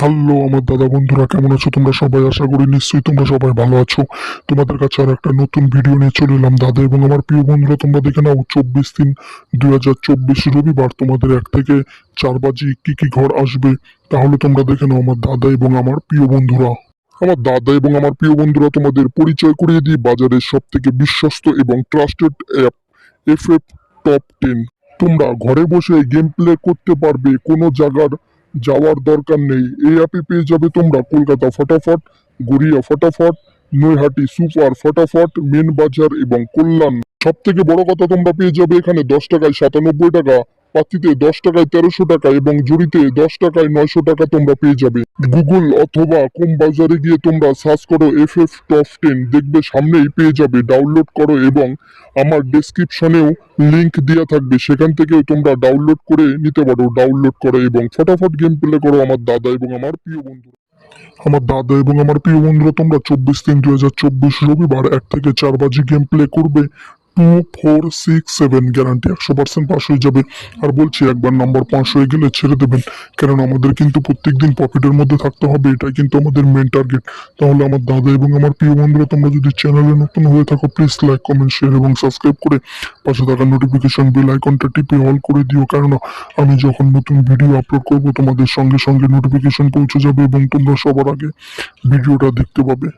Hello আমার দাদা বন্ধুরা, কেমন আছো তোমরা সবাই? আশা করি নিশ্চয়ই তোমরা সবাই ভালো আছো। তোমাদের কাছে আর একটা নতুন ভিডিও নিয়ে চলে এলাম। দাদা এবং আমার প্রিয় বন্ধুরা, তোমরা দেখে নাও 24/3/2024 রবিবার তোমাদের 1 থেকে 4 বাজে কি কি ঘর আসবে, তাহলে তোমরা দেখে নাও আমার দাদা এবং আমার প্রিয় বন্ধুরা। আমার দাদা এবং আমার প্রিয় বন্ধুরা, তোমাদের পরিচয় করিয়ে দিই বাজারের সব থেকে বিশ্বস্ত এবং ট্রাস্টেড অ্যাপ এফএফ টপ 10। তোমরা ঘরে বসে গেম প্লে করতে পারবে, কোনো জায়গার যাওয়ার দরকার নেই। এই অ্যাপে পেয়ে যাবে তোমরা কলকাতা ফটাফট, গড়িয়া ফটাফট, নৈহাটি সুপার ফটাফট, মেন বাজার এবং কল্যাণ। সব থেকে বড় কথা, তোমরা পেয়ে যাবে এখানে 10 টাকায় 97 টাকা, পাতিতে 10 টাকায় 1300 টাকা এবং জুড়িতে 10 টাকায় 900 টাকা তোমরা পেয়ে যাবে। গুগল অথবা কোম বাজারে গিয়ে তোমরা সার্চ করো এফএফ টপ 10, দেখবে সামনেই পেয়ে যাবে। ডাউনলোড করো এবং আমার ডেসক্রিপশনেও লিংক দেওয়া থাকবে, সেখান থেকেও তোমরা ডাউনলোড করে নিতে পারো। ডাউনলোড করো এবং ফটাফট গেম প্লে করো আমার দাদা এবং আমার প্রিয় বন্ধু। আমার দাদা এবং আমার প্রিয় বন্ধুরা, তোমরা 24/3/2024 রবিবার 1 থেকে 4 বাজে গেম প্লে করবে। 2467 গ্যারান্টি 100% পাস হয়ে যাবে। আর বলছি, একবার নাম্বার পাস হয়ে গেলে ছেড়ে দেবেন, কারণ আমাদের কিন্তু প্রত্যেকদিন প্রফিটের মধ্যে থাকতে হবে, এটাই কিন্তু আমাদের মেন টার্গেট। তাহলে আমার দাদা এবং আমার প্রিয় বন্ধুরা, তোমরা যদি চ্যানেলে নতুন হয়ে থাকো, প্লিজ লাইক, কমেন্ট, শেয়ার এবং সাবস্ক্রাইব করে পাশে থাকা নোটিফিকেশন বেল আইকনটা টিপে অল করে দিও, কারণ আমি যখন নতুন ভিডিও আপলোড করব তোমাদের সঙ্গে সঙ্গে নোটিফিকেশন পৌঁছে যাবে এবং তোমরা সবার আগে ভিডিওটা দেখতে পাবে।